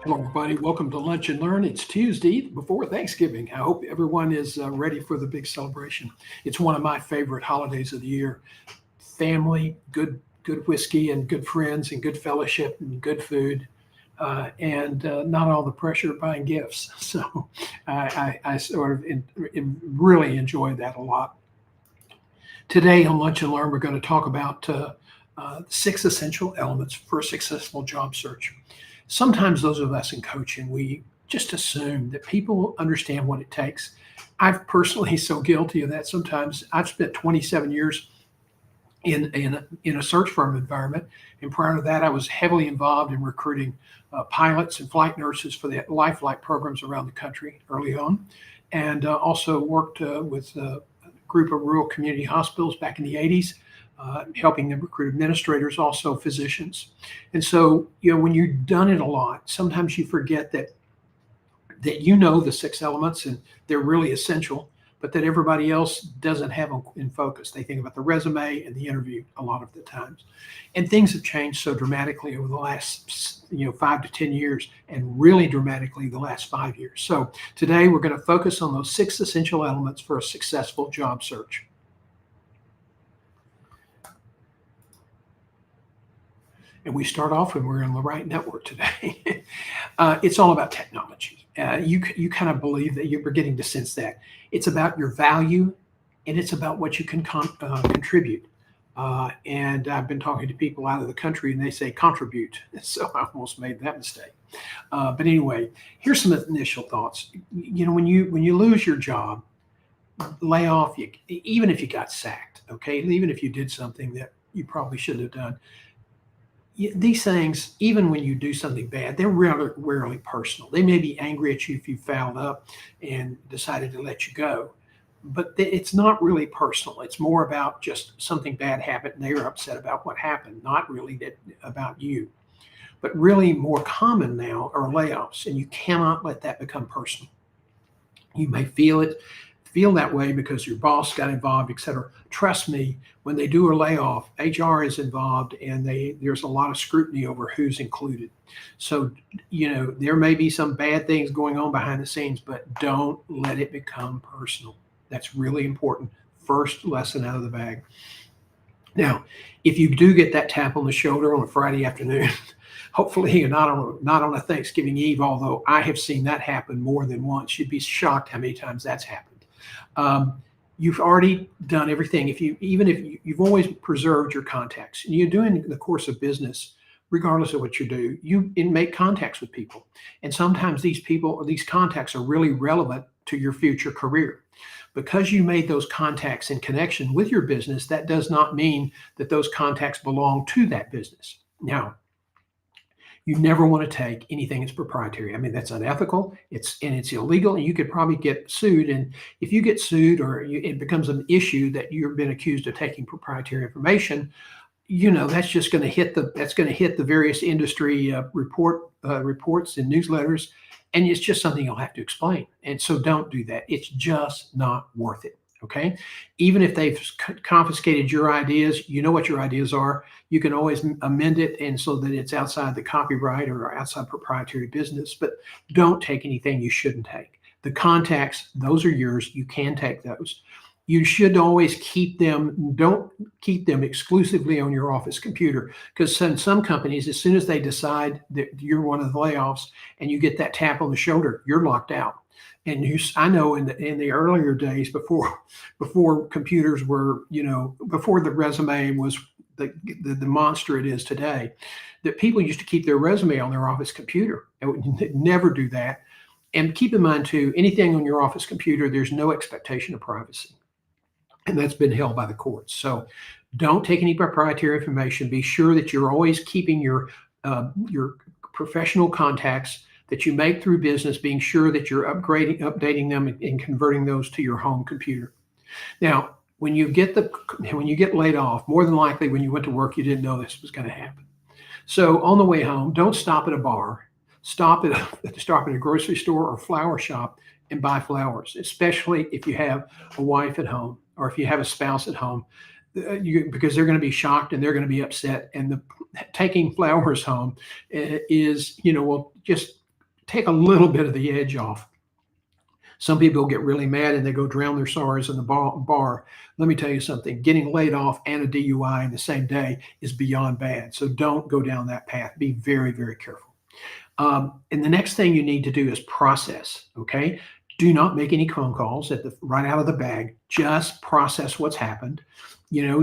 Hello, everybody. Welcome to Lunch and Learn. It's Tuesday before Thanksgiving. I hope everyone is ready for the big celebration. It's one of my favorite holidays of the year. Family, good whiskey, and good friends, and good fellowship, and good food, and not all the pressure of buying gifts. So I sort of really enjoy that a lot. Today on Lunch and Learn, we're going to talk about six essential elements for a successful job search. Sometimes those of us in coaching, we just assume that people understand what it takes. I've personally so guilty of that. Sometimes I've spent 27 years in a search firm environment, and prior to that, I was heavily involved in recruiting pilots and flight nurses for the life flight programs around the country early on, and also worked with group of rural community hospitals back in the 80s, helping them recruit administrators, also physicians. And so, when you've done it a lot, sometimes you forget that you know the six elements and they're really essential, but that everybody else doesn't have them in focus. They think about the resume and the interview a lot of the times. And things have changed so dramatically over the last 5 to 10 years, and really dramatically the last 5 years. So today we're going to focus on those six essential elements for a successful job search. And we start off when we're in the right network today. It's all about technology. You kind of believe that you're beginning to sense that it's about your value, and it's about what you can contribute. And I've been talking to people out of the country, and they say contribute. So I almost made that mistake. But anyway, here's some initial thoughts. When you lose your job, lay off, even if you got sacked, okay, even if you did something that you probably shouldn't have done, these things, even when you do something bad, they're rarely personal. They may be angry at you if you fouled up and decided to let you go, but it's not really personal. It's more about just something bad happened and they were upset about what happened, not really about you. But really more common now are layoffs, and you cannot let that become personal. You may feel that way because your boss got involved, et cetera. Trust me, when they do a layoff, HR is involved, and there's a lot of scrutiny over who's included. So, there may be some bad things going on behind the scenes, but don't let it become personal. That's really important. First lesson out of the bag. Now, if you do get that tap on the shoulder on a Friday afternoon, hopefully you're not on a Thanksgiving Eve, although I have seen that happen more than once. You'd be shocked how many times that's happened. You've already done everything. Even if you've always preserved your contacts, and you're doing the course of business, regardless of what you do, you make contacts with people, and sometimes these people or these contacts are really relevant to your future career. Because you made those contacts in connection with your business, that does not mean that those contacts belong to that business. Now, you never want to take anything that's proprietary. I mean, that's unethical. It's illegal, and you could probably get sued. And if you get sued, or it becomes an issue that you've been accused of taking proprietary information, that's just going to hit the various industry reports and newsletters, and it's just something you'll have to explain. And so don't do that. It's just not worth it. Okay. Even if they've confiscated your ideas, you know what your ideas are. You can always amend it, and so that it's outside the copyright or outside proprietary business, but don't take anything you shouldn't take. The contacts, those are yours. You can take those. You should always keep them. Don't keep them exclusively on your office computer, because in some companies, as soon as they decide that you're one of the layoffs and you get that tap on the shoulder, you're locked out. And I know in the earlier days, before computers were, before the resume was the monster it is today, that people used to keep their resume on their office computer. And would never do that. And keep in mind too, anything on your office computer, there's no expectation of privacy, and that's been held by the courts. So don't take any proprietary information. Be sure that you're always keeping your professional contacts that you make through business, being sure that you're updating them, and converting those to your home computer. Now, when you get laid off, more than likely when you went to work, you didn't know this was going to happen. So on the way home, don't stop at a bar. Stop at a grocery store or flower shop and buy flowers, especially if you have a wife at home or if you have a spouse at home, because they're going to be shocked and they're going to be upset. And taking flowers home is, just take a little bit of the edge off. Some people get really mad and they go drown their sorrows in the bar. Let me tell you something, getting laid off and a DUI in the same day is beyond bad. So don't go down that path. Be very, very careful. And the next thing you need to do is process. Okay. Do not make any phone calls right out of the bag. Just process what's happened.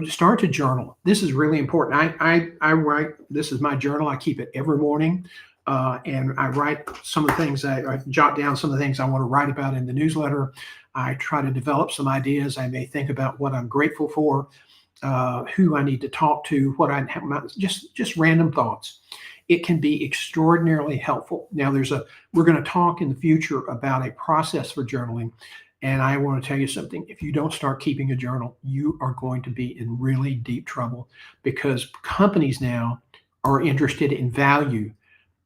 Start to journal. This is really important. I write. This is my journal. I keep it every morning. And I write some of the things I jot down some of the things I want to write about in the newsletter. I try to develop some ideas. I may think about what I'm grateful for, who I need to talk to, what I have, just random thoughts. It can be extraordinarily helpful. Now, we're going to talk in the future about a process for journaling. And I want to tell you something. If you don't start keeping a journal, you are going to be in really deep trouble, because companies now are interested in value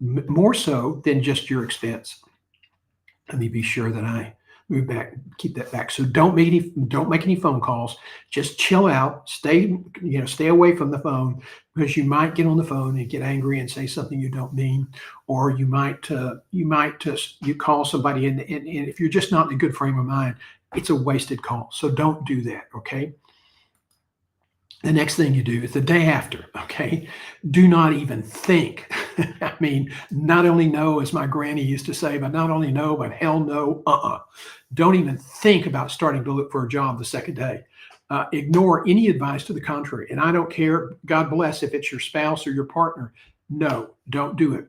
more so than just your expense. Let me be sure that I move back, keep that back. So don't make any phone calls. Just chill out. Stay away from the phone, because you might get on the phone and get angry and say something you don't mean, or you call somebody and if you're just not in a good frame of mind, it's a wasted call. So don't do that. Okay. The next thing you do is the day after, okay? Do not even think. I mean, not only no, as my granny used to say, but not only no, but hell no, Don't even think about starting to look for a job the second day. Ignore any advice to the contrary. And I don't care, God bless, if it's your spouse or your partner. No, don't do it.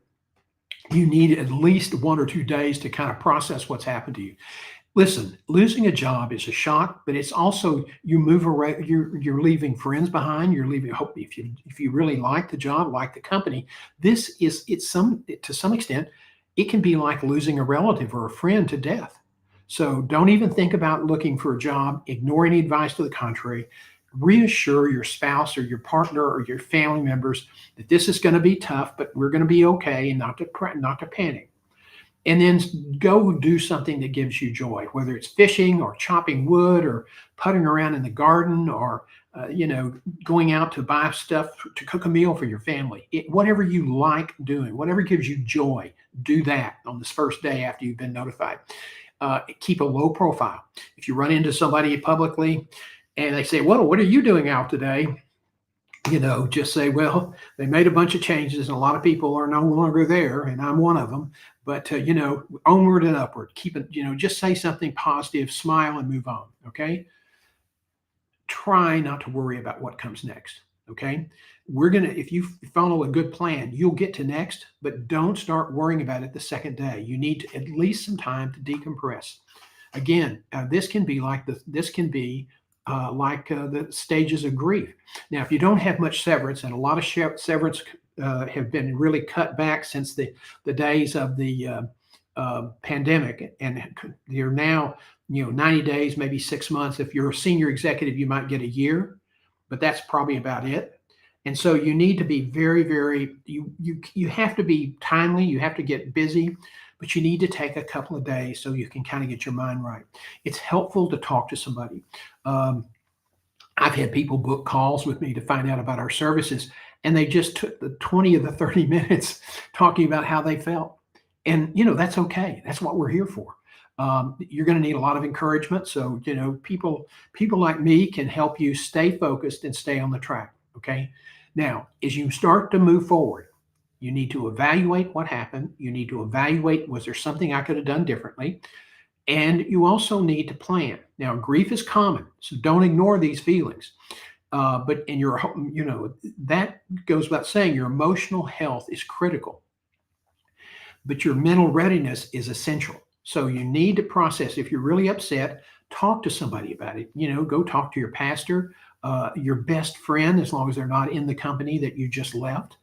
You need at least 1 or 2 days to kind of process what's happened to you. Listen, losing a job is a shock, but it's also, you move away, you're leaving friends behind, you're leaving hope. If you really like the job, like the company, to some extent, it can be like losing a relative or a friend to death. So don't even think about looking for a job. Ignore any advice to the contrary. Reassure your spouse or your partner or your family members that this is going to be tough, but we're going to be okay, and not to panic. And then go do something that gives you joy, whether it's fishing or chopping wood or putting around in the garden, or going out to buy stuff to cook a meal for your family. Whatever you like doing, whatever gives you joy, do that on this first day after you've been notified. Keep a low profile. If you run into somebody publicly and they say, "Well, what are you doing out today?" Just say, "Well, they made a bunch of changes and a lot of people are no longer there, and I'm one of them. But, onward and upward." Keep it, just say something positive, smile, and move on. Okay. Try not to worry about what comes next. Okay. If you follow a good plan, you'll get to next, but don't start worrying about it the second day. You need at least some time to decompress. Again, this can be like the stages of grief. Now, if you don't have much severance, and a lot of severance have been really cut back since the days of the pandemic, and you're now 90 days, maybe 6 months. If you're a senior executive, you might get a year, but that's probably about it. And so you need to be very, very, you have to be timely, you have to get busy, but you need to take a couple of days so you can kind of get your mind right. It's helpful to talk to somebody. I've had people book calls with me to find out about our services, and they just took the 20 of the 30 minutes talking about how they felt. And, that's okay. That's what we're here for. You're going to need a lot of encouragement. So, people like me can help you stay focused and stay on the track. Okay. Now, as you start to move forward, you need to evaluate what happened. You need to evaluate, was there something I could have done differently? And you also need to plan. Now, grief is common, so don't ignore these feelings. But that goes without saying, your emotional health is critical, but your mental readiness is essential. So you need to process. If you're really upset, talk to somebody about it. Go talk to your pastor, your best friend, as long as they're not in the company that you just left.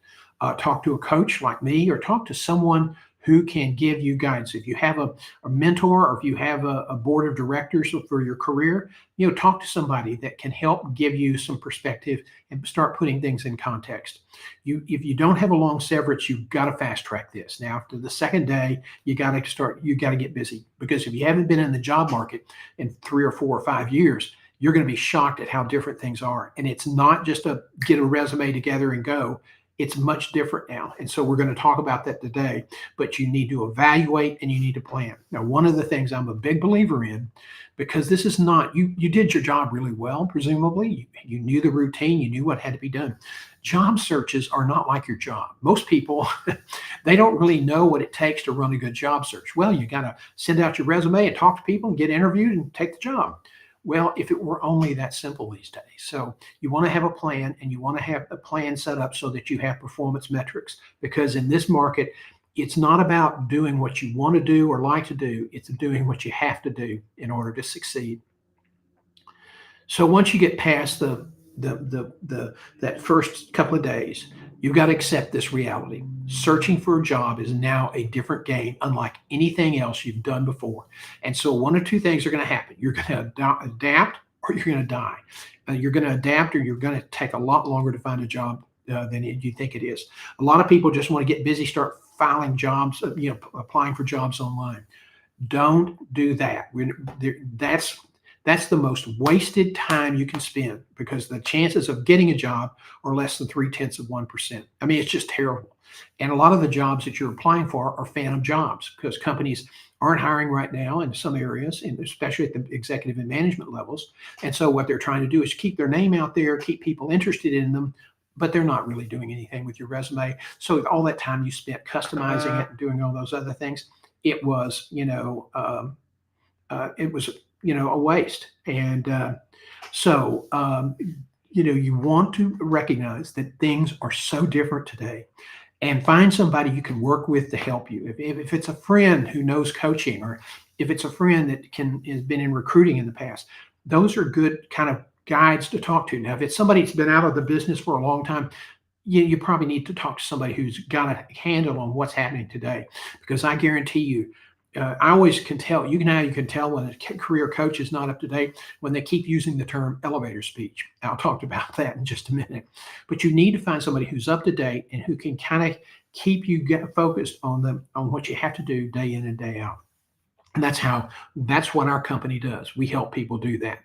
Talk to a coach like me, or talk to someone who can give you guidance. If you have a mentor, or if you have a board of directors for your career, talk to somebody that can help give you some perspective and start putting things in context. If you don't have a long severance, you've got to fast track this. Now, after the second day, you got to get busy, because if you haven't been in the job market in 3 or 4 or 5 years, you're going to be shocked at how different things are. And it's not just get a resume together and go. It's much different now. And so we're going to talk about that today. But you need to evaluate and you need to plan. Now, one of the things I'm a big believer in, because this is not, you did your job really well, presumably. You knew the routine, you knew what had to be done. Job searches are not like your job. Most people, they don't really know what it takes to run a good job search. Well, you got to send out your resume and talk to people and get interviewed and take the job. Well, if it were only that simple these days. So you want to have a plan, and you want to have a plan set up so that you have performance metrics, because in this market, it's not about doing what you want to do or like to do. It's doing what you have to do in order to succeed. So once you get past that first couple of days, you've got to accept this reality. Searching for a job is now a different game, unlike anything else you've done before. And so one of two things are going to happen. You're going to adapt, or you're going to die. You're going to adapt, or you're going to take a lot longer to find a job than you think it is. A lot of people just want to get busy, start filing jobs, applying for jobs online. Don't do that. That's the most wasted time you can spend, because the chances of getting a job are less than 0.3%. I mean, it's just terrible. And a lot of the jobs that you're applying for are phantom jobs, because companies aren't hiring right now in some areas, and especially at the executive and management levels. And so what they're trying to do is keep their name out there, keep people interested in them, but they're not really doing anything with your resume. So all that time you spent customizing it and doing all those other things, it was, a waste. And you want to recognize that things are so different today, and find somebody you can work with to help you. If it's a friend who knows coaching, or if it's a friend that has been in recruiting in the past, those are good kind of guides to talk to. Now, if it's somebody that's been out of the business for a long time, you probably need to talk to somebody who's got a handle on what's happening today, because I guarantee you, I always can tell, you can tell when a career coach is not up to date when they keep using the term elevator speech. I'll talk about that in just a minute. But you need to find somebody who's up to date and who can kind of keep you focused on what you have to do day in and day out. And that's what our company does. We help people do that.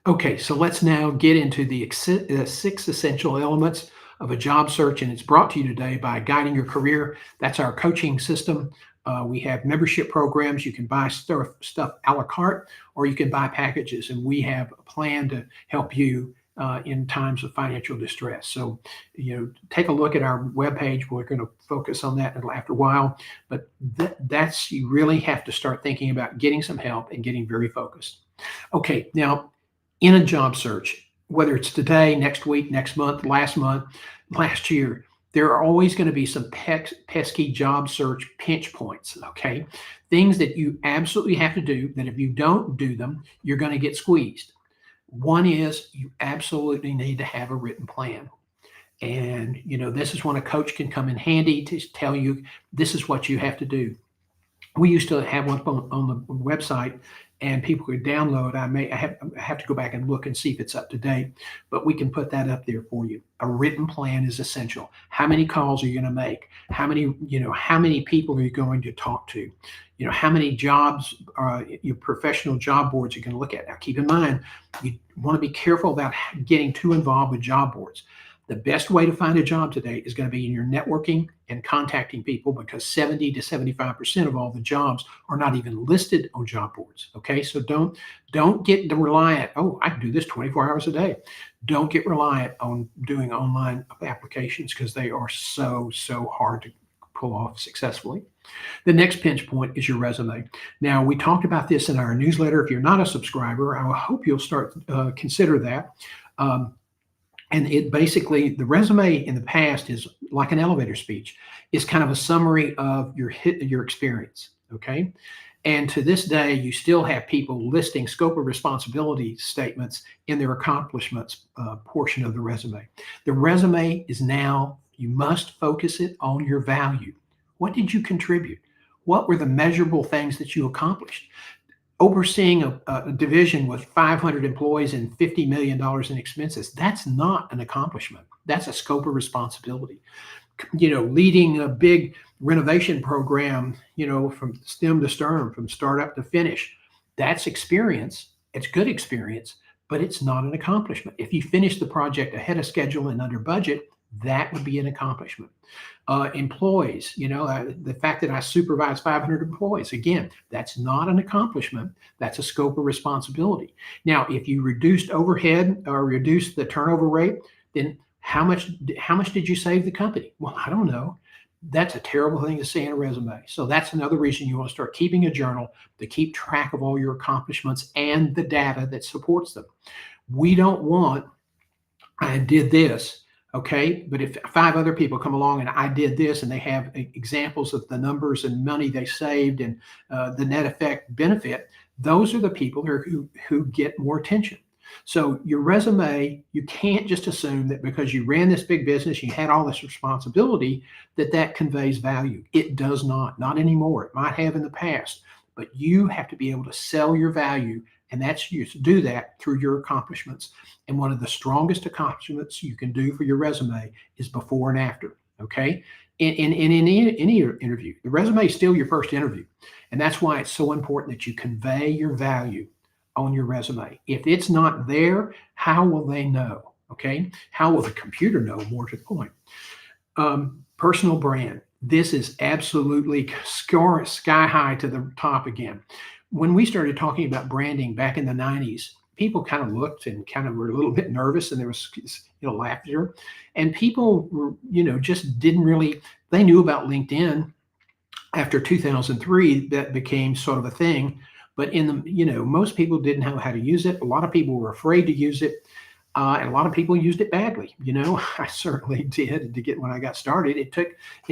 Okay, so let's now get into the 6 essential elements of a job search, and it's brought to you today by Guiding Your Career. That's our coaching system. We have membership programs. You can buy stuff a la carte, or you can buy packages, and we have a plan to help you in times of financial distress. So, take a look at our webpage. We're going to focus on that after a while, but that's you really have to start thinking about getting some help and getting very focused. Okay, now, in a job search, whether it's today, next week, next month, last year, there are always going to be some pesky job search pinch points, okay? Things that you absolutely have to do, that if you don't do them, you're going to get squeezed. One is you absolutely need to have a written plan. And, this is when a coach can come in handy to tell you, this is what you have to do. We used to have one on the website, and people could download. I have to go back and look and see if it's up to date, but we can put that up there for you. A written plan is essential. How many calls are you going to make? How many people are you going to talk to? How many jobs, your professional job boards you can look at. Now, keep in mind, you want to be careful about getting too involved with job boards. The best way to find a job today is going to be in your networking and contacting people, because 70 to 75% of all the jobs are not even listed on job boards. Okay, so don't get reliant. Oh, I can do this 24 hours a day. Don't get reliant on doing online applications, because they are so hard to pull off successfully. The next pinch point is your resume. Now, we talked about this in our newsletter. If you're not a subscriber, I hope you'll start consider that. And it basically, the resume in the past is like an elevator speech. It's kind of a summary of your experience, okay? And to this day, you still have people listing scope of responsibility statements in their accomplishments portion of the resume. The resume is now, you must focus it on your value. What did you contribute? What were the measurable things that you accomplished? Overseeing a division with 500 employees and $50 million in expenses, that's not an accomplishment. That's a scope of responsibility. Leading a big renovation program, from stem to stern, from start up to finish, that's experience. It's good experience, but it's not an accomplishment. If you finish the project ahead of schedule and under budget, that would be an accomplishment. Employees, the fact that I supervise 500 employees, again, that's not an accomplishment. That's a scope of responsibility. Now, if you reduced overhead or reduced the turnover rate, then how much did you save the company? Well, I don't know. That's a terrible thing to say in a resume. So that's another reason you want to start keeping a journal to keep track of all your accomplishments and the data that supports them. We don't want, I did this, okay, but if 5 other people come along and I did this and they have examples of the numbers and money they saved and the net effect benefit, those are the people who get more attention. So your resume, you can't just assume that because you ran this big business, you had all this responsibility, that conveys value. It does not anymore. It might have in the past, but you have to be able to sell your value, and that's you to do that through your accomplishments. And one of the strongest accomplishments you can do for your resume is before and after. Okay. In any interview, the resume is still your first interview. And that's why it's so important that you convey your value on your resume. If it's not there, how will they know? Okay. How will the computer know, more to the point? Personal brand. This is absolutely sky high to the top again. When we started talking about branding back in the 90s, people kind of looked and kind of were a little bit nervous, and there was laughter, and people were, just didn't really, they knew about LinkedIn after 2003, that became sort of a thing. But most people didn't know how to use it. A lot of people were afraid to use it. And a lot of people used it badly. I certainly did to get when I got started. It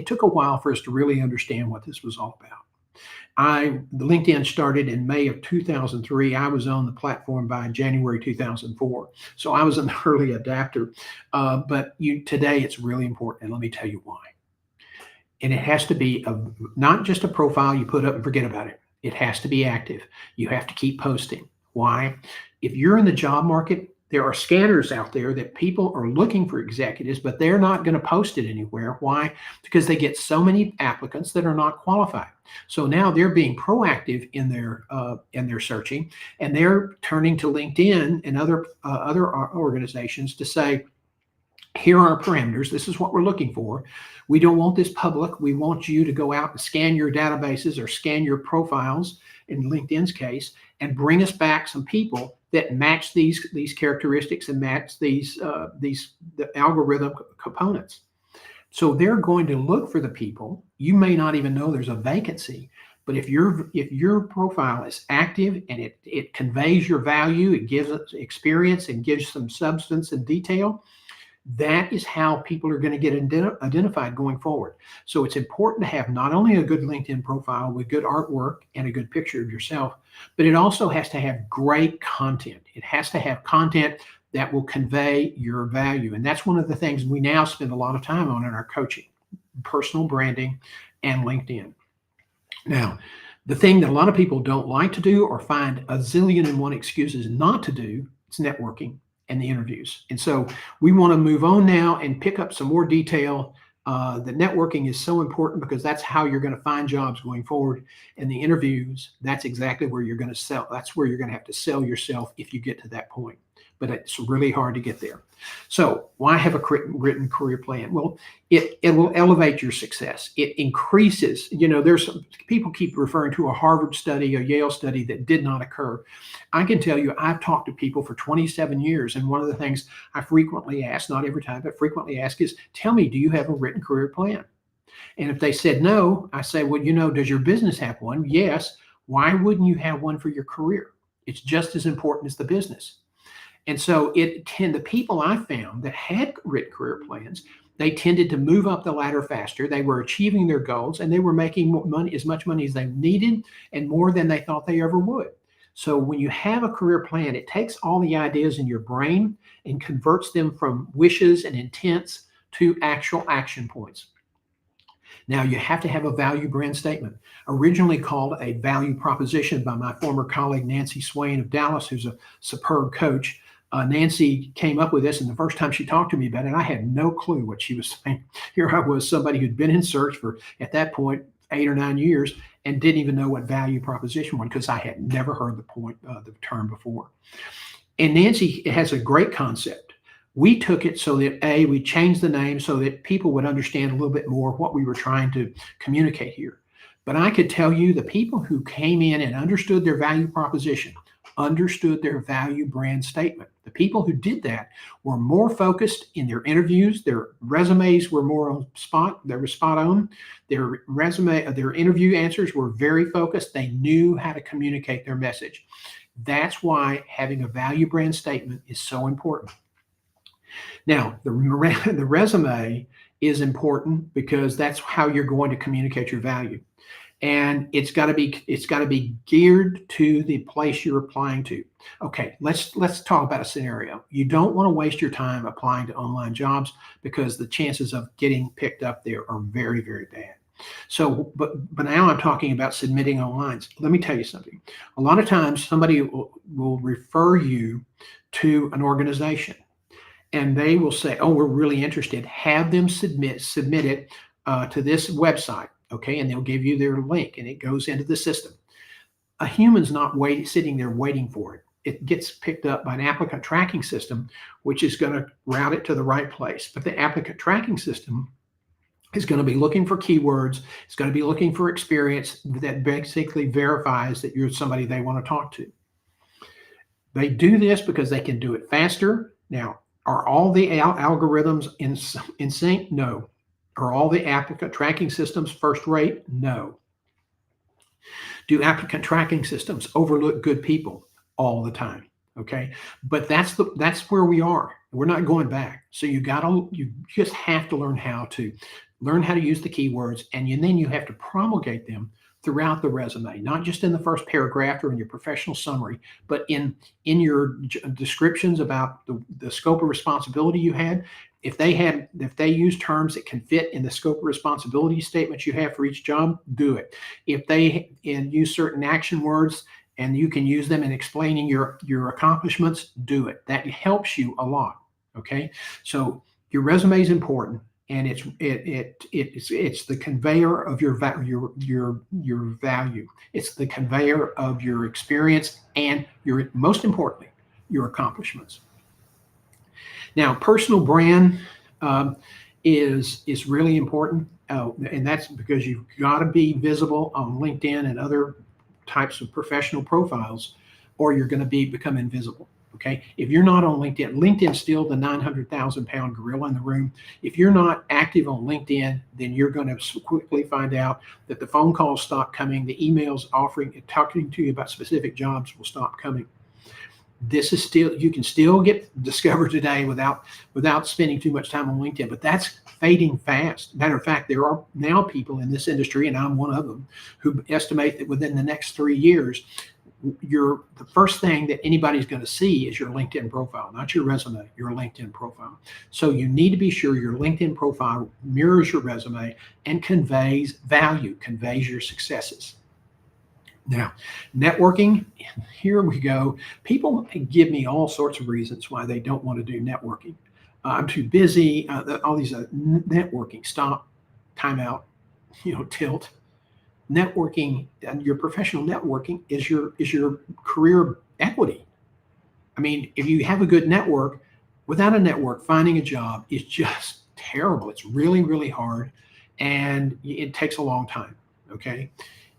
took a while for us to really understand what this was all about. The LinkedIn started in May of 2003. I was on the platform by January 2004. So I was an early adapter. But today it's really important. And let me tell you why. And it has to be not just a profile you put up and forget about it. It has to be active. You have to keep posting. Why? If you're in the job market, there are scanners out there that people are looking for executives, but they're not going to post it anywhere. Why? Because they get so many applicants that are not qualified. So now they're being proactive in their searching, and they're turning to LinkedIn and other organizations to say, here are our parameters. This is what we're looking for. We don't want this public. We want you to go out and scan your databases or scan your profiles, in LinkedIn's case, and bring us back some people that match these characteristics and match the algorithm components. So they're going to look for the people. You may not even know there's a vacancy, but if your profile is active and it conveys your value, it gives us experience and gives some substance and detail, that is how people are going to get identified going forward. So it's important to have not only a good LinkedIn profile with good artwork and a good picture of yourself, but it also has to have great content. It has to have content that will convey your value. And that's one of the things we now spend a lot of time on in our coaching, personal branding and LinkedIn. Now, the thing that a lot of people don't like to do or find a zillion and one excuses not to do is networking and the interviews. And so we want to move on now and pick up some more detail. The networking is so important because that's how you're going to find jobs going forward. And the interviews, that's exactly where you're going to sell. That's where you're going to have to sell yourself if you get to that point. But it's really hard to get there. So why have a written career plan? Well, it will elevate your success. It increases, there's people keep referring to a Harvard study, a Yale study that did not occur. I can tell you, I've talked to people for 27 years. And one of the things I frequently ask, not every time, but frequently ask is, tell me, do you have a written career plan? And if they said no, I say, well, does your business have one? Yes. Why wouldn't you have one for your career? It's just as important as the business. And so the people I found that had written career plans, they tended to move up the ladder faster. They were achieving their goals, and they were making more money, as much money as they needed, and more than they thought they ever would. So when you have a career plan, it takes all the ideas in your brain and converts them from wishes and intents to actual action points. Now, you have to have a value brand statement, originally called a value proposition by my former colleague, Nancy Swain of Dallas, who's a superb coach. Nancy came up with this, and the first time she talked to me about it, I had no clue what she was saying. Here I was, somebody who'd been in search for, at that point, 8 or 9 years, and didn't even know what value proposition was because I had never heard the term before. And Nancy has a great concept. We took it so that we changed the name so that people would understand a little bit more what we were trying to communicate here. But I could tell you the people who came in and understood their value proposition, understood their value brand statement. The people who did that were more focused in their interviews. Their resumes were more on spot. They were spot on. Their interview answers were very focused. They knew how to communicate their message. That's why having a value brand statement is so important. Now, the resume is important because that's how you're going to communicate your value. And it's got to be geared to the place you're applying to. Okay, let's talk about a scenario. You don't want to waste your time applying to online jobs because the chances of getting picked up there are very, very bad. So, but now I'm talking about submitting online. Let me tell you something. A lot of times somebody will refer you to an organization and they will say, oh, we're really interested. Have them submit it to this website. Okay, and they'll give you their link and it goes into the system. A human's not sitting there waiting for it. It gets picked up by an applicant tracking system, which is going to route it to the right place. But the applicant tracking system is going to be looking for keywords. It's going to be looking for experience that basically verifies that you're somebody they want to talk to. They do this because they can do it faster. Now, are all the algorithms in sync? No. Are all the applicant tracking systems first rate? No. Do applicant tracking systems overlook good people? All the time. Okay. But that's where we are. We're not going back. So you just have to learn how to use the keywords, and then you have to promulgate them throughout the resume, not just in the first paragraph or in your professional summary, but in your descriptions about the scope of responsibility you had. If they use terms that can fit in the scope of responsibility statements you have for each job, do it. If they use certain action words and you can use them in explaining your accomplishments, do it. That helps you a lot. Okay, so your resume is important, and it's the conveyor of your value. It's the conveyor of your experience and most importantly, your accomplishments. Now, personal brand is really important, and that's because you've got to be visible on LinkedIn and other types of professional profiles, or you're going to become invisible. Okay, if you're not on LinkedIn, LinkedIn's still the 900,000-pound gorilla in the room. If you're not active on LinkedIn, then you're going to quickly find out that the phone calls stop coming, the emails talking to you about specific jobs will stop coming. You can still get discovered today without spending too much time on LinkedIn, but that's fading fast. Matter of fact, there are now people in this industry, and I'm one of them, who estimate that within the next 3 years, the first thing that anybody's going to see is your LinkedIn profile, not your resume, your LinkedIn profile. So you need to be sure your LinkedIn profile mirrors your resume and conveys value, conveys your successes. Now, networking, here we go. People give me all sorts of reasons why they don't want to do networking. I'm too busy, all these networking, stop, timeout, tilt. Networking and your professional networking is your career equity. I mean, if you have a good network, without a network, finding a job is just terrible. It's really, really hard, and it takes a long time. Okay.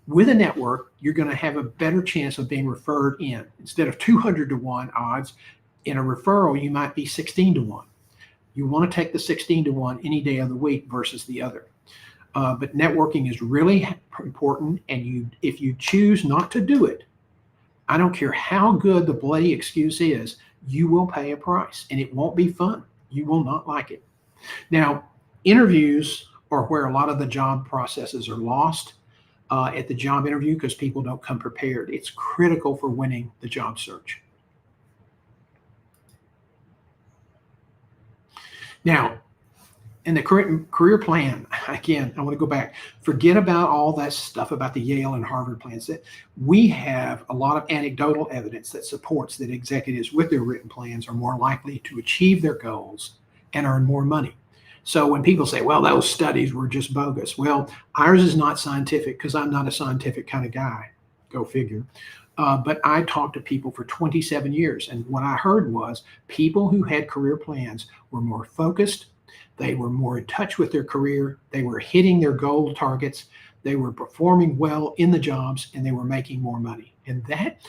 With a network, you're going to have a better chance of being referred in. Instead of 200-to-1 odds, in a referral, you might be 16-to-1. You want to take the 16-to-1 any day of the week versus the other. But networking is really important, and if you choose not to do it, I don't care how good the bloody excuse is, you will pay a price, and it won't be fun. You will not like it. Now, interviews are where a lot of the job processes are lost at the job interview because people don't come prepared. It's critical for winning the job search. Now, in the career plan, again, I want to go back. Forget about all that stuff about the Yale and Harvard plans. That we have a lot of anecdotal evidence that supports that executives with their written plans are more likely to achieve their goals and earn more money. So when people say, well, those studies were just bogus. Well, ours is not scientific because I'm not a scientific kind of guy. Go figure. But I talked to people for 27 years, and what I heard was people who had career plans were more focused, they were more in touch with their career, they were hitting their goal targets, they were performing well in the jobs, and they were making more money. And that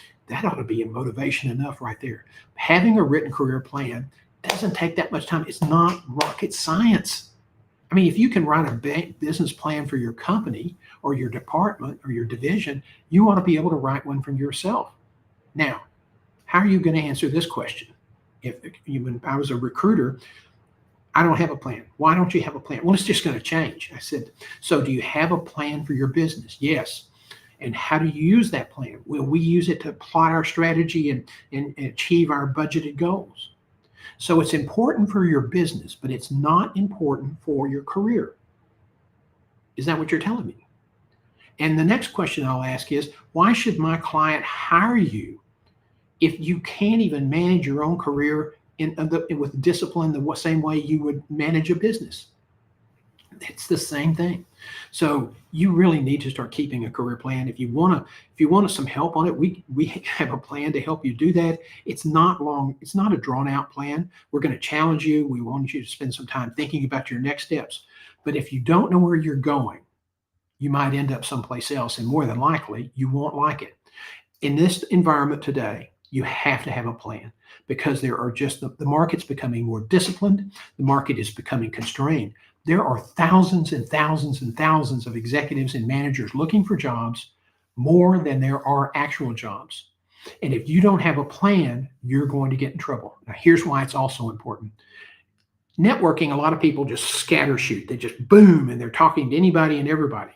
ought to be a motivation enough right there. Having a written career plan doesn't take that much time. It's not rocket science. I mean, if you can write a business plan for your company or your department or your division, you ought to be able to write one for yourself. Now, how are you going to answer this question? If I was a recruiter, I don't have a plan. Why don't you have a plan? Well, it's just going to change. I said, so do you have a plan for your business? Yes. And how do you use that plan? Well, we use it to apply our strategy and achieve our budgeted goals. So it's important for your business, but it's not important for your career. Is that what you're telling me? And the next question I'll ask is, why should my client hire you if you can't even manage your own career with discipline the same way you would manage a business? It's the same thing. So you really need to start keeping a career plan. If you want some help on it, we have a plan to help you do that. It's not long. It's not a drawn out plan. We're going to challenge you. We want you to spend some time thinking about your next steps. But if you don't know where you're going, you might end up someplace else, and more than likely, you won't like it. In this environment today, you have to have a plan because there are just the market's becoming more disciplined. The market is becoming constrained. There are thousands and thousands and thousands of executives and managers looking for jobs, more than there are actual jobs. And if you don't have a plan, you're going to get in trouble. Now, here's why it's also important. Networking, a lot of people just scatter shoot. They just boom, and they're talking to anybody and everybody.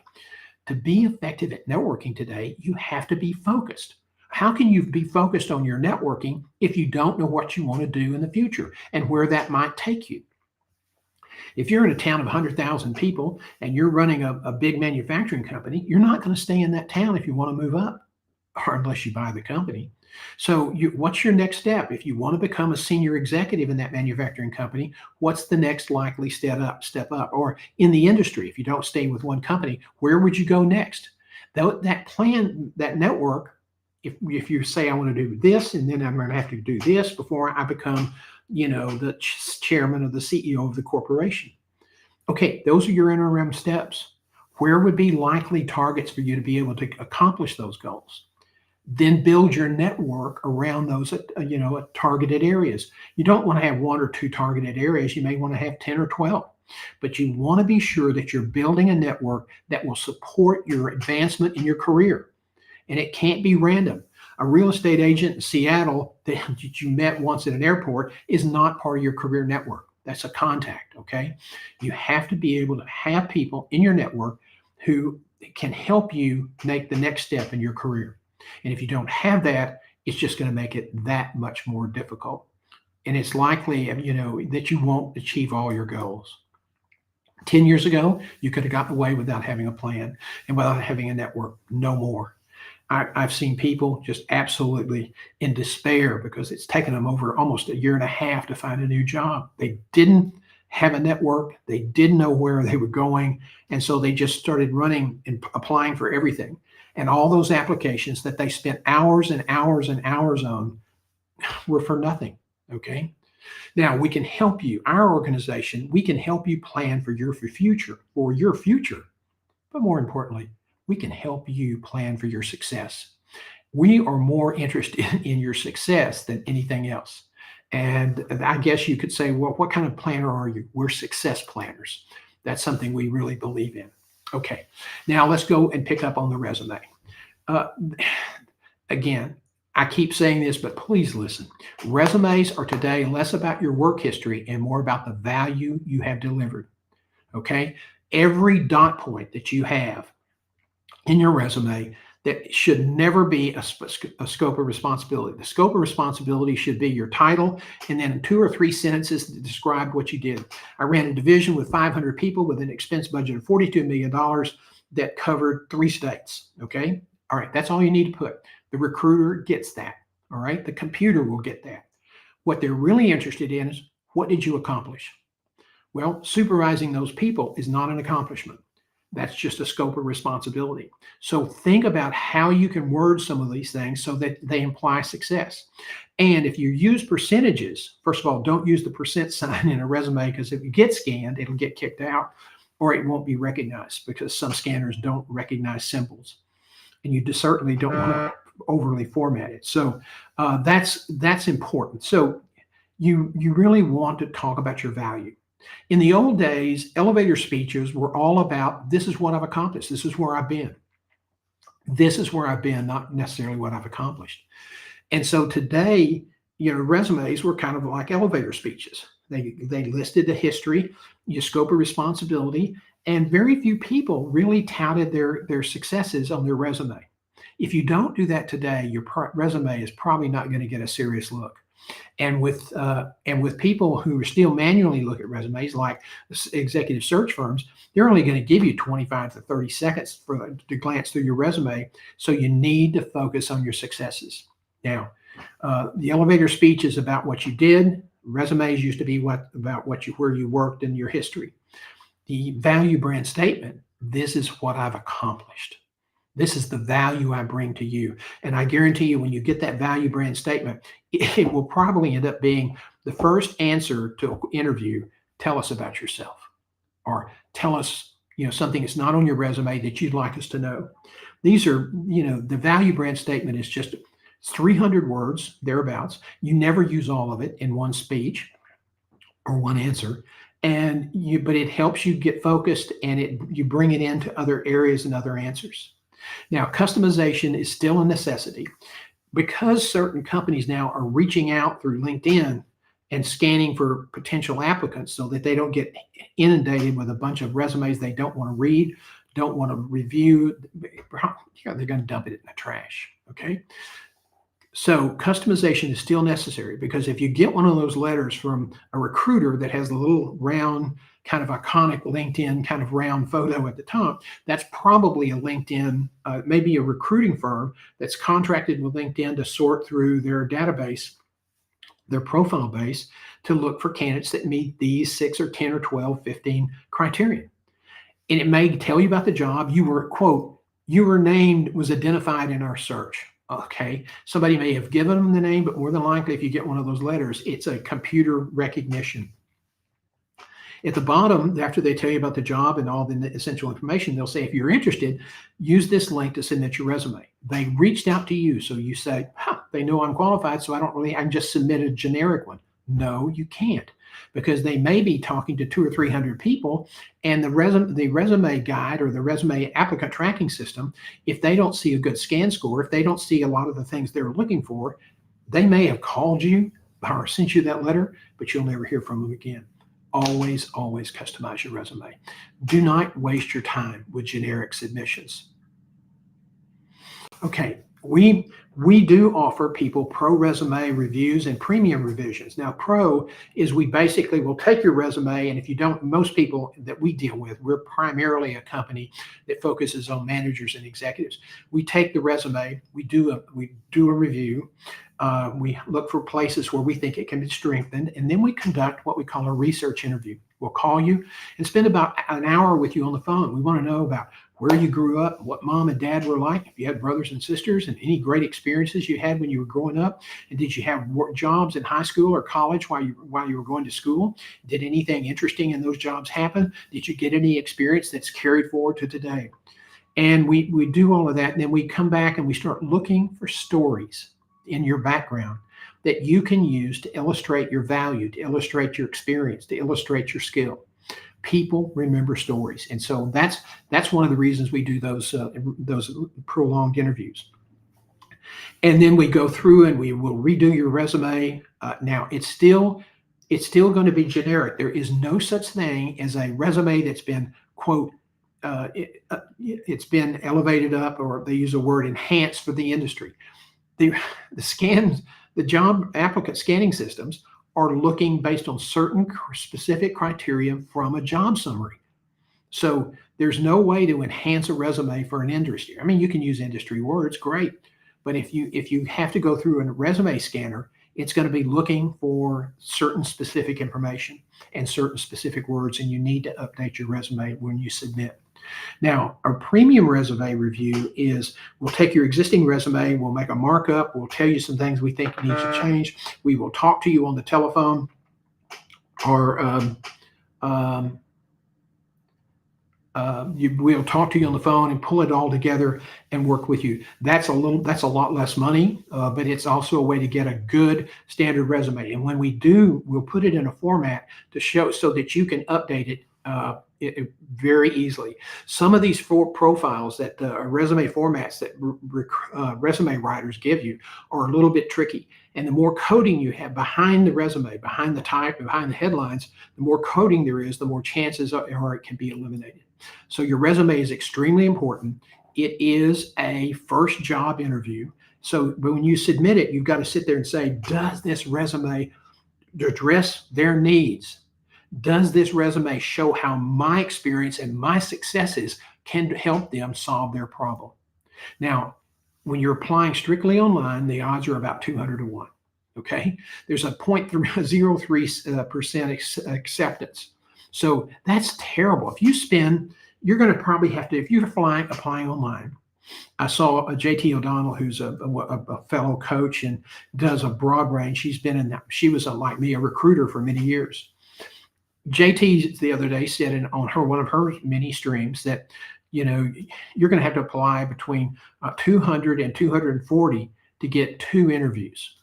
To be effective at networking today, you have to be focused. How can you be focused on your networking if you don't know what you want to do in the future and where that might take you? If you're in a town of 100,000 people and you're running a big manufacturing company, you're not going to stay in that town if you want to move up, or unless you buy the company. So what's your next step? If you want to become a senior executive in that manufacturing company, what's the next likely step up? Or in the industry, if you don't stay with one company, where would you go next? That plan, that network, if you say, I want to do this, and then I'm going to have to do this before I become the chairman or the CEO of the corporation. Okay, those are your interim steps. Where would be likely targets for you to be able to accomplish those goals? Then build your network around those, targeted areas. You don't want to have one or two targeted areas. You may want to have 10 or 12, but you want to be sure that you're building a network that will support your advancement in your career. And it can't be random. A real estate agent in Seattle that you met once at an airport is not part of your career network. That's a contact, okay? You have to be able to have people in your network who can help you make the next step in your career. And if you don't have that, it's just going to make it that much more difficult. And it's likely, that you won't achieve all your goals. 10 years ago, you could have gotten away without having a plan and without having a network. No more. I've seen people just absolutely in despair because it's taken them over almost a year and a half to find a new job. They didn't have a network. They didn't know where they were going. And so they just started running and applying for everything. And all those applications that they spent hours and hours and hours on were for nothing. Okay. Now we can help you, our organization, we can help you plan for your future, But more importantly, we can help you plan for your success. We are more interested in your success than anything else. And I guess you could say, well, what kind of planner are you? We're success planners. That's something we really believe in. Okay, now let's go and pick up on the resume. Again, I keep saying this, but please listen. Resumes are today less about your work history and more about the value you have delivered. Okay, every dot point that you have in your resume, that should never be a scope of responsibility. The scope of responsibility should be your title and then 2 or 3 sentences that describe what you did. I ran a division with 500 people with an expense budget of $42 million that covered 3 states. Okay. All right. That's all you need to put. The recruiter gets that. All right. The computer will get that. What they're really interested in is, what did you accomplish? Well, supervising those people is not an accomplishment. That's just a scope of responsibility. So think about how you can word some of these things so that they imply success. And if you use percentages, first of all, don't use the percent sign in a resume, because if you get scanned, it'll get kicked out or it won't be recognized, because some scanners don't recognize symbols. And you certainly don't want to overly format it. So that's important. So you really want to talk about your value. In the old days, elevator speeches were all about, this is what I've accomplished. This is where I've been. This is where I've been, not necessarily what I've accomplished. And so today, resumes were kind of like elevator speeches. They listed the history, your scope of responsibility, and very few people really touted their successes on their resume. If you don't do that today, your resume is probably not going to get a serious look. And with people who still manually look at resumes, like executive search firms, they're only going to give you 25 to 30 seconds to glance through your resume. So you need to focus on your successes. Now, the elevator speech is about what you did. Resumes used to be about where you worked and your history. The value brand statement: this is what I've accomplished. This is the value I bring to you. And I guarantee you, when you get that value brand statement, it will probably end up being the first answer to an interview. Tell us about yourself, or tell us, something that's not on your resume that you'd like us to know. These are, the value brand statement is just 300 words, thereabouts. You never use all of it in one speech or one answer. But it helps you get focused, and you bring it into other areas and other answers. Now, customization is still a necessity, because certain companies now are reaching out through LinkedIn and scanning for potential applicants so that they don't get inundated with a bunch of resumes they don't want to read, don't want to review. They're going to dump it in the trash. Okay. So customization is still necessary, because if you get one of those letters from a recruiter that has a little round, kind of iconic LinkedIn kind of round photo at the top, that's probably a LinkedIn, maybe a recruiting firm that's contracted with LinkedIn to sort through their database, their profile base, to look for candidates that meet these 6 or 10 or 12, 15 criteria. And it may tell you about the job. You were, quote, you were named, was identified in our search. Okay, somebody may have given them the name, but more than likely, if you get one of those letters, it's a computer recognition. At the bottom, after they tell you about the job and all the essential information, they'll say, if you're interested, use this link to submit your resume. They reached out to you, so you say, they know I'm qualified, so I can just submit a generic one. No, you can't, because they may be talking to 200 or 300 people, and the resume guide or the resume applicant tracking system, if they don't see a good scan score, if they don't see a lot of the things they're looking for, they may have called you or sent you that letter, but you'll never hear from them again. Always, always customize your resume. Do not waste your time with generic submissions. Okay, we do offer people pro resume reviews and premium revisions. Now, pro is we basically will take your resume, and if you don't, most people that we deal with, we're primarily a company that focuses on managers and executives. We take the resume, we do a review, we look for places where we think it can be strengthened, and then we conduct what we call a research interview. We'll call you and spend about an hour with you on the phone. We want to know about where you grew up, what mom and dad were like, if you had brothers and sisters, and any great experiences you had when you were growing up. And did you have work jobs in high school or college while you were going to school? Did anything interesting in those jobs happen? Did you get any experience that's carried forward to today? And we do all of that, and then we come back and we start looking for stories in your background that you can use to illustrate your value, to illustrate your experience, to illustrate your skill. People remember stories, and so that's one of the reasons we do those prolonged interviews. And then we go through and we will redo your resume. Now it's still going to be generic. There is no such thing as a resume that's been, quote, it's been elevated up, or they use a word, enhanced for the industry. The job applicant scanning systems are looking based on certain specific criteria from a job summary. So there's no way to enhance a resume for an industry. I mean, you can use industry words, great. But if you have to go through a resume scanner, it's going to be looking for certain specific information and certain specific words, and you need to update your resume when you submit. Now, our premium resume review is we'll take your existing resume, we'll make a markup, we'll tell you some things we think need to change. We will talk to you on the telephone or um, we'll talk to you on the phone and pull it all together and work with you. That's a lot less money, but it's also a way to get a good standard resume. And when we do, we'll put it in a format to show so that you can update it very easily. Some of these four profiles that resume formats that resume writers give you are a little bit tricky. And the more coding you have behind the resume, behind the type, behind the headlines, the more coding there is, the more chances are it can be eliminated. So your resume is extremely important. It is a first job interview. So when you submit it, you've got to sit there and say, does this resume address their needs? Does this resume show how my experience and my successes can help them solve their problem? Now, when you're applying strictly online, the odds are about 200 to 1. Okay. There's a 0.03% acceptance. So that's terrible. You're going to probably have to, if you're applying online. I saw a JT O'Donnell, who's a fellow coach and does a broad range. She's been in that. She was like me, a recruiter for many years. JT the other day said on one of her mini streams that, you're going to have to apply between 200 and 240 to get 2 interviews.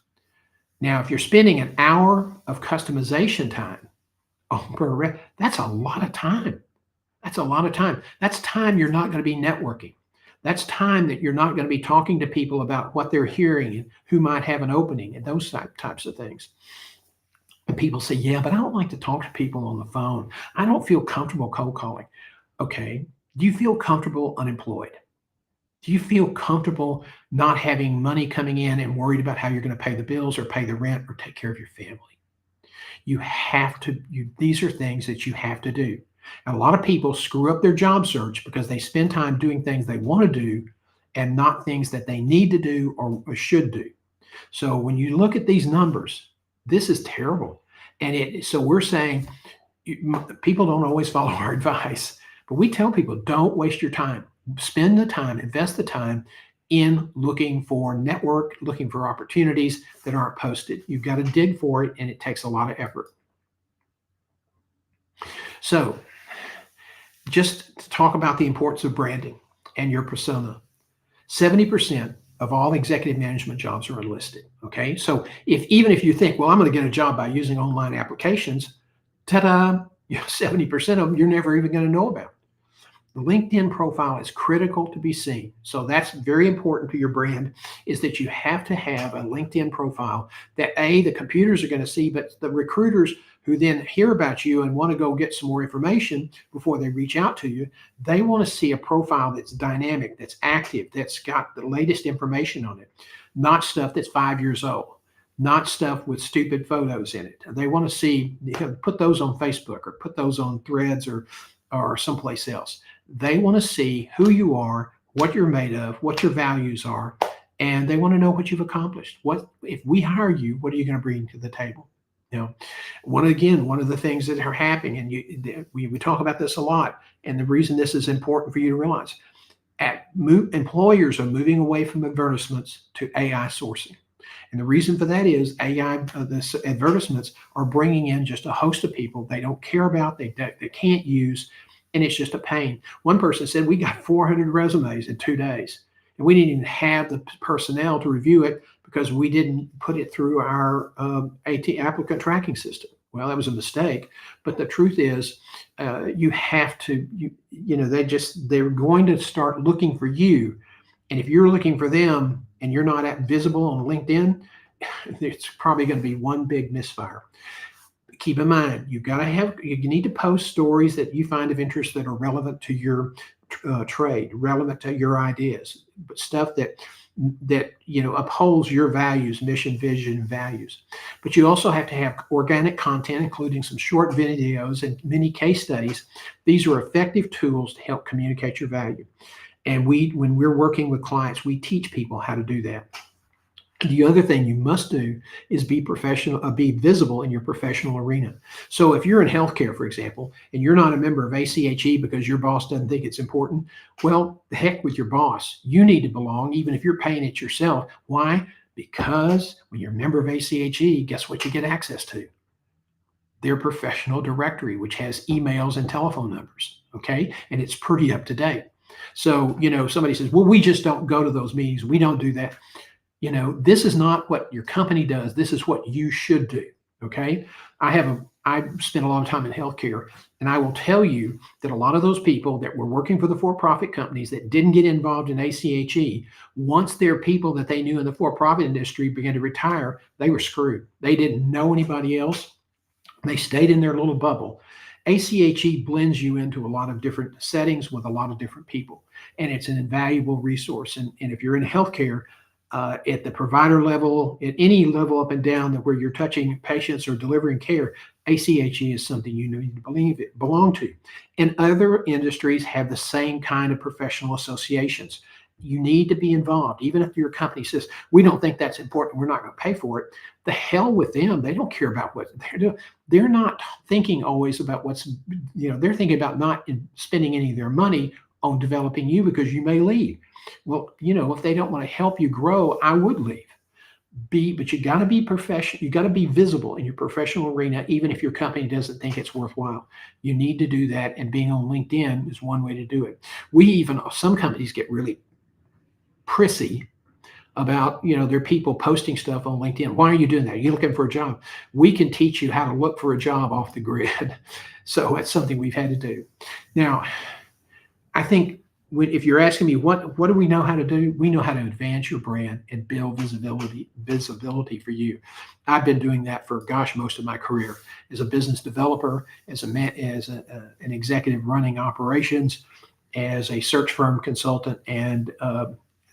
Now, if you're spending an hour of customization time, that's a lot of time. That's a lot of time. That's time you're not going to be networking. That's time that you're not going to be talking to people about what they're hearing and who might have an opening and those types of things. And people say, yeah, but I don't like to talk to people on the phone. I don't feel comfortable cold calling. Okay. Do you feel comfortable unemployed? Do you feel comfortable not having money coming in and worried about how you're going to pay the bills or pay the rent or take care of your family? You have to, these are things that you have to do. And a lot of people screw up their job search because they spend time doing things they want to do and not things that they need to do or should do. So when you look at these numbers, this is terrible. And so we're saying people don't always follow our advice, but we tell people don't waste your time. Spend the time, invest the time in looking for looking for opportunities that aren't posted. You've got to dig for it, and it takes a lot of effort. So just to talk about the importance of branding and your persona. 70% of all executive management jobs are unlisted. Okay. So even if you think, well, I'm going to get a job by using online applications, ta-da, 70% of them you're never even going to know about. The LinkedIn profile is critical to be seen. So that's very important to your brand, is that you have to have a LinkedIn profile that the computers are going to see, but the recruiters who then hear about you and want to go get some more information before they reach out to you, they want to see a profile that's dynamic, that's active, that's got the latest information on it, not stuff that's 5 years old, not stuff with stupid photos in it. They want to see, put those on Facebook or put those on Threads or someplace else. They want to see who you are, what you're made of, what your values are, and they want to know what you've accomplished. What if we hire you, what are you going to bring to the table? One of the things that are happening, and we talk about this a lot, and the reason this is important for you to realize, employers are moving away from advertisements to AI sourcing. And the reason for that is AI, the advertisements are bringing in just a host of people they don't care about, they can't use, and it's just a pain. One person said, we got 400 resumes in 2 days, and we didn't even have the personnel to review it because we didn't put it through our applicant tracking system. Well, that was a mistake. But the truth is, you have to, they're going to start looking for you. And if you're looking for them and you're not visible on LinkedIn, it's probably going to be one big misfire. Keep in mind, you need to post stories that you find of interest that are relevant to your trade, relevant to your ideas, but stuff that upholds your values, mission, vision, values. But you also have to have organic content, including some short videos and mini case studies. These are effective tools to help communicate your value. And when we're working with clients, we teach people how to do that. The other thing you must do is be professional, be visible in your professional arena. So if you're in healthcare, for example, and you're not a member of ACHE because your boss doesn't think it's important, well, the heck with your boss. You need to belong, even if you're paying it yourself. Why? Because when you're a member of ACHE, guess what you get access to? Their professional directory, which has emails and telephone numbers. Okay. And it's pretty up to date. So, somebody says, well, we just don't go to those meetings. We don't do that. This is not what your company does. This is what you should do. Okay. I spent a lot of time in healthcare, and I will tell you that a lot of those people that were working for the for-profit companies that didn't get involved in ACHE, once their people that they knew in the for-profit industry began to retire, they were screwed. They didn't know anybody else. They stayed in their little bubble. ACHE blends you into a lot of different settings with a lot of different people, and it's an invaluable resource. And if you're in healthcare, at the provider level, at any level up and down where you're touching patients or delivering care, ACHE is something you need to belong to. And other industries have the same kind of professional associations. You need to be involved. Even if your company says, we don't think that's important, we're not going to pay for it, the hell with them. They don't care about what they're doing. They're not thinking always about they're thinking about not spending any of their money on developing you because you may leave. Well, if they don't want to help you grow, I would leave. But you got to be professional. You got to be visible in your professional arena, even if your company doesn't think it's worthwhile. You need to do that, and being on LinkedIn is one way to do it. Some companies get really prissy about their people posting stuff on LinkedIn. Why are you doing that? Are you looking for a job? We can teach you how to look for a job off the grid. So that's something we've had to do. Now, I think if you're asking me what do we know how to do, we know how to advance your brand and build visibility for you. I've been doing that for most of my career as a business developer, as an executive running operations, as a search firm consultant, and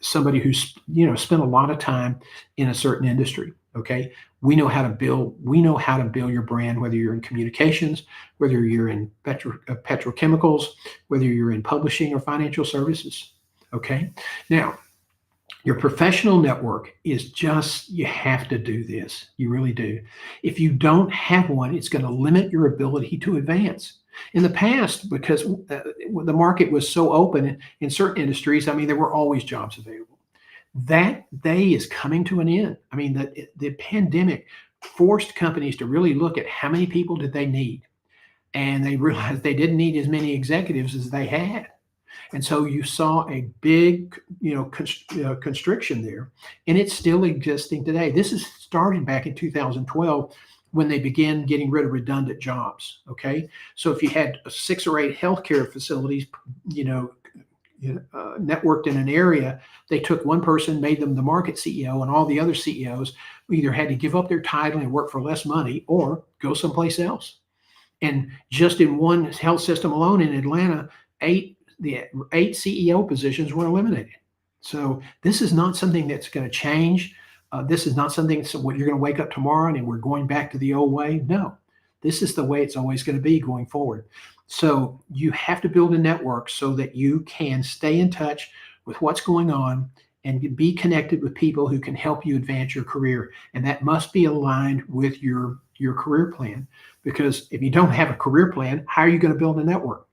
somebody who's spent a lot of time in a certain industry. Okay, we know how to build your brand, whether you're in communications, whether you're in petrochemicals, whether you're in publishing or financial services. Okay, now your professional network is you have to do this. You really do. If you don't have one, it's going to limit your ability to advance. In the past, because the market was so open in certain industries, there were always jobs available. That day is coming to an end. The pandemic forced companies to really look at how many people did they need. And they realized they didn't need as many executives as they had. And so you saw a big, constriction there, and it's still existing today. This is started back in 2012 when they began getting rid of redundant jobs. Okay, so if you had 6 or 8 healthcare facilities, networked in an area, they took one person, made them the market CEO, and all the other CEOs either had to give up their title and work for less money or go someplace else. And just in one health system alone in Atlanta, 8 CEO positions were eliminated. So this is not something that's going to change. This is not something that's what you're going to wake up tomorrow and we're going back to the old way. No, this is the way it's always going to be going forward. So you have to build a network so that you can stay in touch with what's going on and be connected with people who can help you advance your career. And that must be aligned with your career plan, because if you don't have a career plan, how are you going to build a network?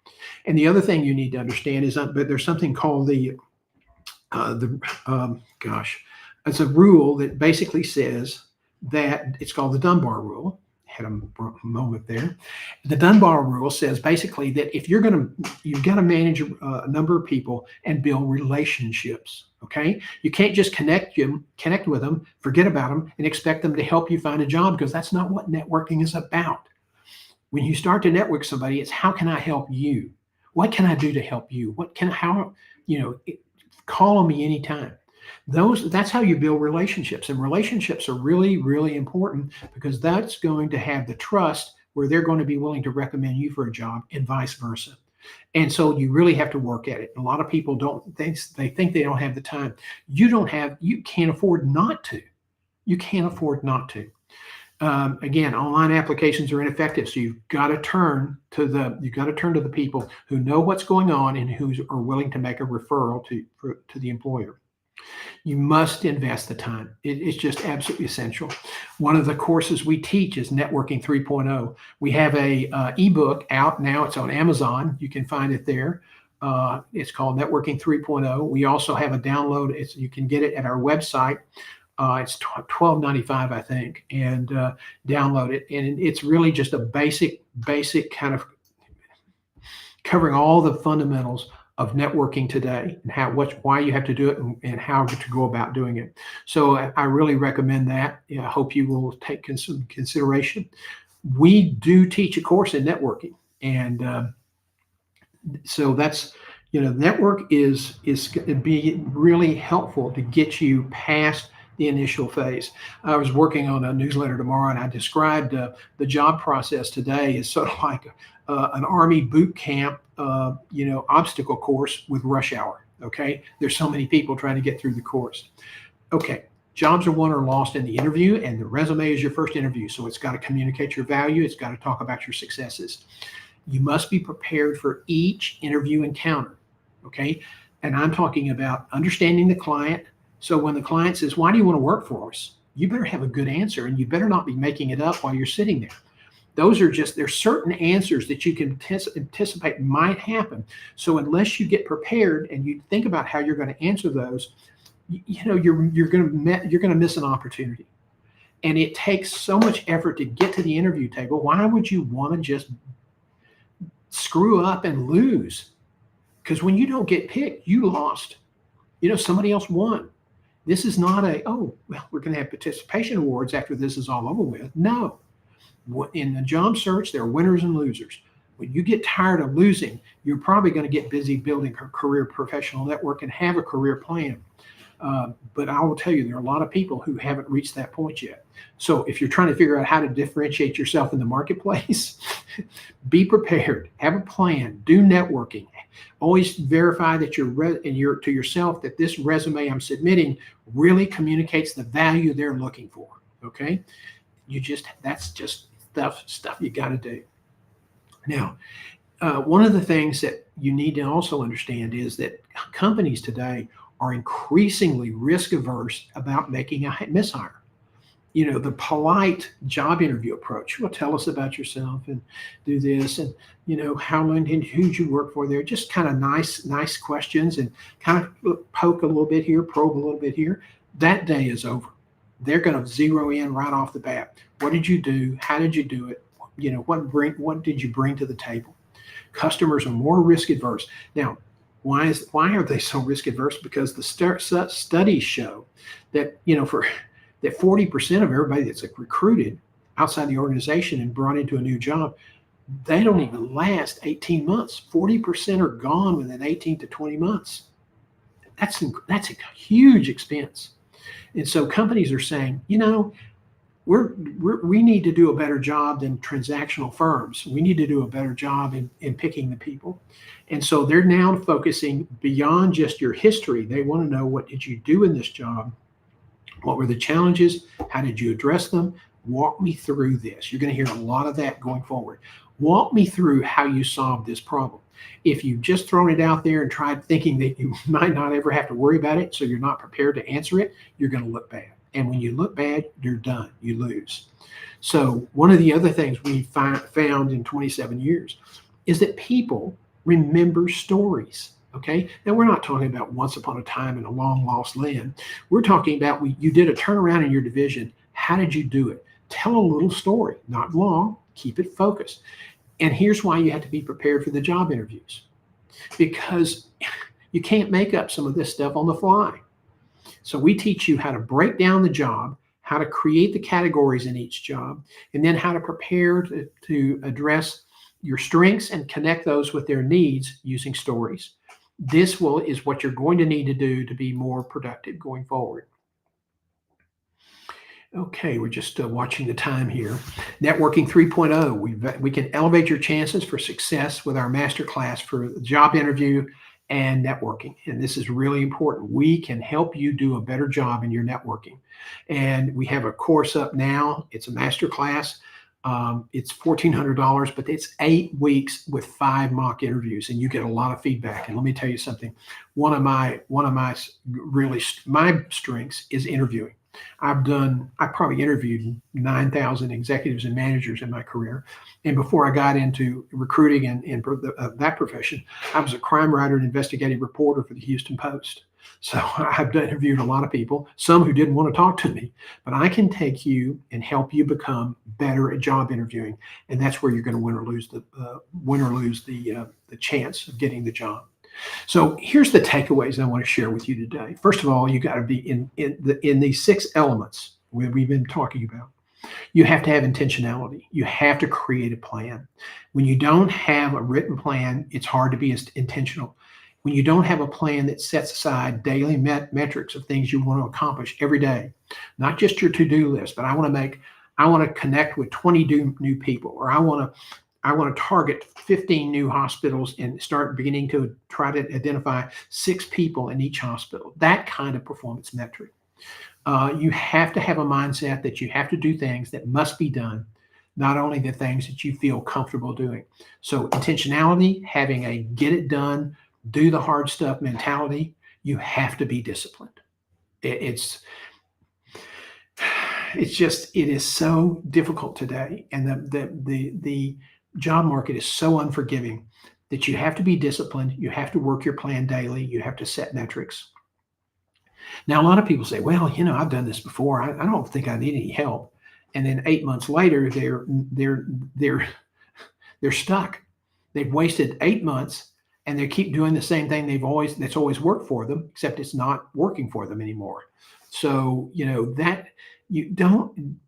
And the other thing you need to understand is that there's something called it's a rule that basically says that it's called the Dunbar rule. Had a moment there. The Dunbar rule says basically that if you've got to manage a number of people and build relationships. Okay, you can't just connect with them, forget about them, and expect them to help you find a job, because that's not what networking is about. When you start to network somebody, it's how can I help you? What can I do to help you? Call on me anytime. That's how you build relationships, and relationships are really, really important, because that's going to have the trust where they're going to be willing to recommend you for a job, and vice versa. And so you really have to work at it. A lot of people they think they don't have the time. You can't afford not to. You can't afford not to. Again, online applications are ineffective. So you've got to turn to the people who know what's going on and who are willing to make a referral to the employer. You must invest the time. It's just absolutely essential. One of the courses we teach is Networking 3.0. We have a ebook out now. It's on Amazon. You can find it there. It's called Networking 3.0. We also have a download. You can get it at our website. It's $12.95, I think, and download it. And it's really just a basic kind of covering all the fundamentals of networking today and why you have to do it and how to go about doing it. So I really recommend that. I hope you will take some consideration. We do teach a course in networking, and so that's network is going to be really helpful to get you past the initial phase. I was working on a newsletter tomorrow, and I described the job process today as sort of like an Army boot camp, obstacle course with rush hour. Okay, there's so many people trying to get through the course. Okay, jobs are won or lost in the interview, and the resume is your first interview, so it's got to communicate your value. It's got to talk about your successes. You must be prepared for each interview encounter. Okay, and I'm talking about understanding the client. So when the client says, "Why do you want to work for us?" you better have a good answer, and you better not be making it up while you're sitting there. There's certain answers that you can anticipate might happen. So unless you get prepared and you think about how you're going to answer those, you're going to miss an opportunity. And it takes so much effort to get to the interview table. Why would you want to just screw up and lose? Because when you don't get picked, you lost. Somebody else won. This is not we're going to have participation awards after this is all over with. No. In the job search, there are winners and losers. When you get tired of losing, you're probably going to get busy building a career professional network and have a career plan. But I will tell you, there are a lot of people who haven't reached that point yet. So if you're trying to figure out how to differentiate yourself in the marketplace, be prepared, have a plan, do networking. Always verify that to yourself that this resume I'm submitting really communicates the value they're looking for. Okay, that's just stuff you got to do. Now, one of the things that you need to also understand is that companies today are increasingly risk averse about making a mishire. The polite job interview approach. Well, tell us about yourself and do this, and how long and who'd you work for there. Just kind of nice questions, and kind of poke a little bit here, probe a little bit here. That day is over. They're going to zero in right off the bat. What did you do? How did you do it? What did you bring to the table? Customers are more risk adverse. Now, why are they so risk adverse? Because the studies show that that 40% of everybody that's recruited outside the organization and brought into a new job, they don't even last 18 months. 40% are gone within 18 to 20 months. That's a huge expense. And so companies are saying, we need to do a better job than transactional firms. We need to do a better job in picking the people. And so they're now focusing beyond just your history. They want to know, what did you do in this job? What were the challenges? How did you address them? Walk me through this. You're going to hear a lot of that going forward. Walk me through how you solved this problem. If you've just thrown it out there and tried thinking that you might not ever have to worry about it, so you're not prepared to answer it, you're going to look bad. And when you look bad, you're done. You lose. So one of the other things we found in 27 years is that people remember stories. Okay. Now, we're not talking about once upon a time in a long lost land. We're talking about you did a turnaround in your division. How did you do it? Tell a little story, not long, keep it focused. And here's why you have to be prepared for the job interviews, because you can't make up some of this stuff on the fly. So we teach you how to break down the job, how to create the categories in each job, and then how to prepare to address your strengths and connect those with their needs using stories. This is what you're going to need to do to be more productive going forward. Okay, we're just watching the time here. Networking 3.0. We can elevate your chances for success with our masterclass for the job interview and networking. And this is really important. We can help you do a better job in your networking. And we have a course up now. It's a masterclass. It's $1,400, but it's 8 weeks with 5 mock interviews, and you get a lot of feedback. And let me tell you something. My strengths is interviewing. I probably interviewed 9,000 executives and managers in my career. And before I got into recruiting and that profession, I was a crime writer and investigative reporter for the Houston Post. So I've interviewed a lot of people, some who didn't want to talk to me, but I can take you and help you become better at job interviewing. And that's where you're going to win or lose the chance of getting the job. So here's the takeaways I want to share with you today. First of all, you got to be in these 6 elements we've been talking about. You have to have intentionality. You have to create a plan. When you don't have a written plan, it's hard to be intentional. When you don't have a plan that sets aside daily metrics of things you want to accomplish every day, not just your to-do list, but I want to connect with 20 new people, or I want to target 15 new hospitals and start beginning to try to identify 6 people in each hospital. That kind of performance metric. You have to have a mindset that you have to do things that must be done, not only the things that you feel comfortable doing. So intentionality, having a get it done, do the hard stuff mentality. You have to be disciplined. It is so difficult today, and the job market is so unforgiving that you have to be disciplined. You have to work your plan daily. You have to set metrics. Now, a lot of people say, well, I've done this before. I don't think I need any help. And then 8 months later, they're stuck. They've wasted 8 months, and they keep doing the same thing that's always worked for them, except it's not working for them anymore. So, that you don't,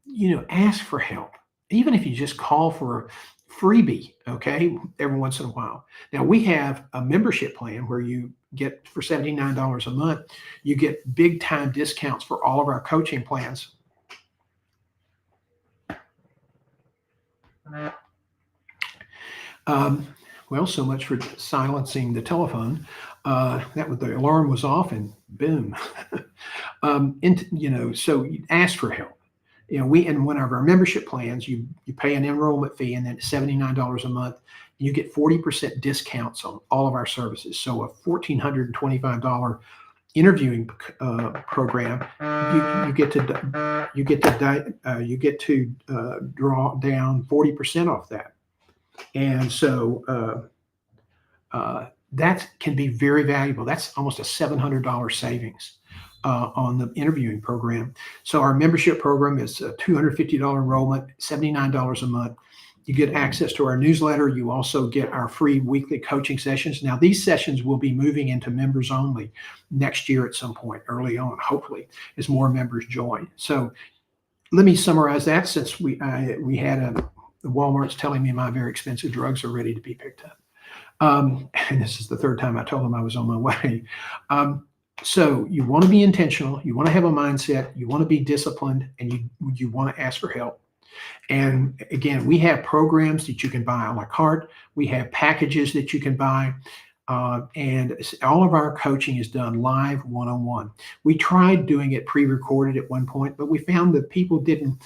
ask for help, even if you just call for a freebie, okay, every once in a while. Now, we have a membership plan where you get, for $79 a month, you get big time discounts for all of our coaching plans. Well, so much for silencing the telephone. The alarm was off, and boom. So you ask for help. In one of our membership plans, you pay an enrollment fee, and then $79 a month, you get 40% discounts on all of our services. So a $1,425 interviewing program, you get to draw down 40% off that. And so that can be very valuable. That's almost a $700 savings on the interviewing program. So our membership program is a $250 enrollment, $79 a month. You get access to our newsletter. You also get our free weekly coaching sessions. Now, these sessions will be moving into members only next year at some point, early on, hopefully, as more members join. So let me summarize that, since we had the Walmart's telling me my very expensive drugs are ready to be picked up. And this is the 3rd time I told them I was on my way. So you want to be intentional. You want to have a mindset. You want to be disciplined, and you want to ask for help. And again, we have programs that you can buy a la carte. We have packages that you can buy. And all of our coaching is done live, one-on-one. We tried doing it pre-recorded at one point, but we found that people didn't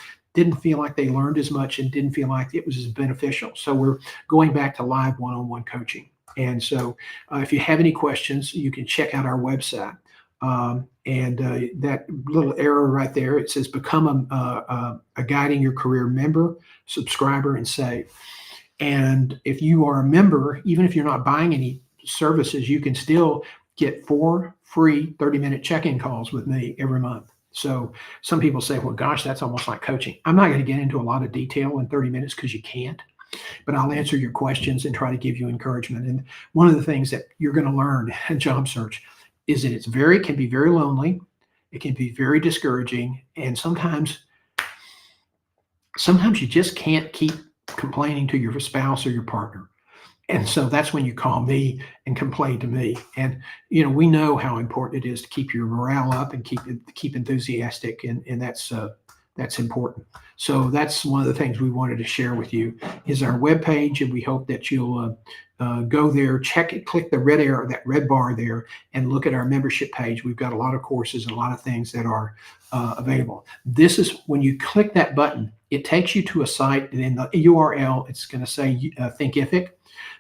feel like they learned as much and didn't feel like it was as beneficial. So we're going back to live one-on-one coaching. And so if you have any questions, you can check out our website. That little arrow right there, it says become a Guiding Your Career member, subscriber, and save. And if you are a member, even if you're not buying any services, you can still get 4 free 30-minute check-in calls with me every month. So some people say, well, gosh, that's almost like coaching. I'm not going to get into a lot of detail in 30 minutes because you can't, but I'll answer your questions and try to give you encouragement. And one of the things that you're going to learn in job search is that it can be very lonely. It can be very discouraging. And sometimes you just can't keep complaining to your spouse or your partner. And so that's when you call me and complain to me. And, we know how important it is to keep your morale up and keep enthusiastic. And that's That's important. So that's one of the things we wanted to share with you is our webpage, and we hope that you'll go there, check it, click the red arrow, that red bar there, and look at our membership page. We've got a lot of courses and a lot of things that are available. This is when you click that button, it takes you to a site, and in the URL, it's going to say Thinkific.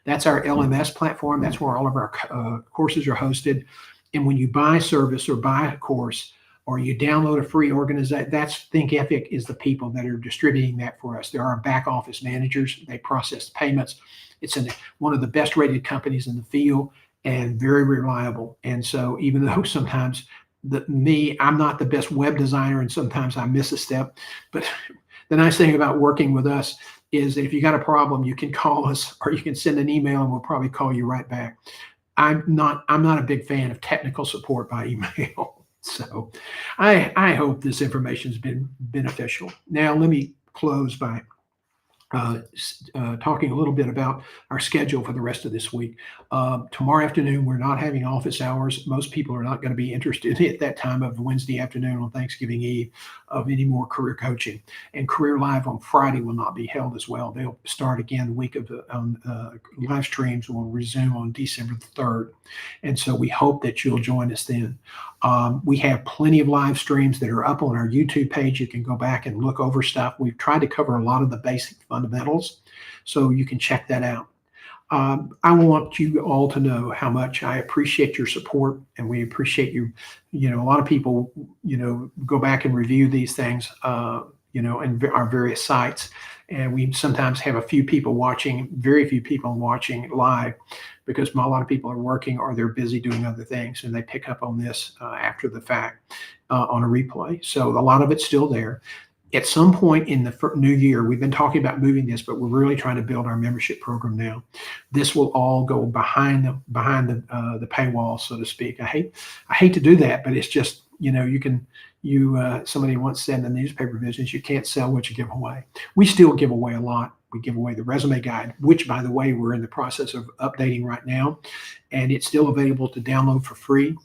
That's our LMS platform. That's where all of our courses are hosted. And when you buy a service or buy a course, or you download a free organization, that's Thinkific is the people that are distributing that for us. They're our back office managers. They process payments. It's one of the best rated companies in the field and very reliable. And so even though sometimes I'm not the best web designer and sometimes I miss a step, but the nice thing about working with us is that if you got a problem, you can call us or you can send an email and we'll probably call you right back. I'm not a big fan of technical support by email. So I hope this information has been beneficial. Now, let me close by talking a little bit about our schedule for the rest of this week. Tomorrow afternoon, we're not having office hours. Most people are not going to be interested at that time of Wednesday afternoon on Thanksgiving Eve of any more career coaching. And Career Live on Friday will not be held as well. They'll start again the week of live streams will resume on December the 3rd. And so we hope that you'll join us then. We have plenty of live streams that are up on our YouTube page. You can go back and look over stuff. We've tried to cover a lot of the basic fundamentals, so you can check that out. I want you all to know how much I appreciate your support, and we appreciate you. A lot of people, go back and review these things, in our various sites, and we sometimes have a few people watching, very few people watching live, because a lot of people are working or they're busy doing other things, and they pick up on this after the fact on a replay. So a lot of it's still there. At some point in the new year, we've been talking about moving this, but we're really trying to build our membership program now. This will all go behind the paywall, so to speak. I hate to do that, but it's just somebody once said in the newspaper business, you can't sell what you give away. We still give away a lot. We give away the resume guide, which, by the way, we're in the process of updating right now, and it's still available to download for free.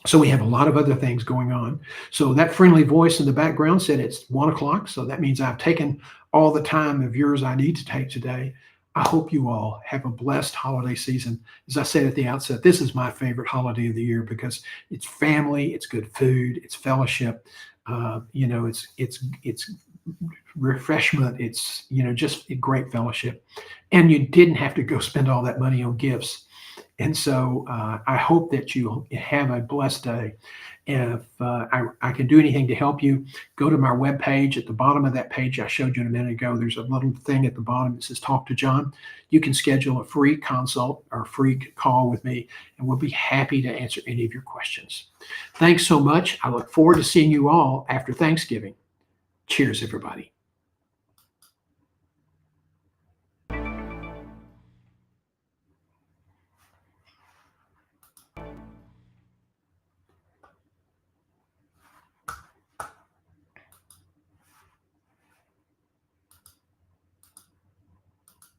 So we have a lot of other things going on. So that friendly voice in the background said it's 1 o'clock. So that means I've taken all the time of yours I need to take today. I hope you all have a blessed holiday season. As I said at the outset, this is my favorite holiday of the year because it's family, it's good food, it's fellowship, it's refreshment, it's just a great fellowship, and you didn't have to go spend all that money on gifts. And so I hope that you have a blessed day. If I can do anything to help you, go to my webpage. At the bottom of that page I showed you a minute ago, there's a little thing at the bottom that says Talk to John. You can schedule a free consult or a free call with me, and we'll be happy to answer any of your questions. Thanks so much. I look forward to seeing you all after Thanksgiving. Cheers, everybody.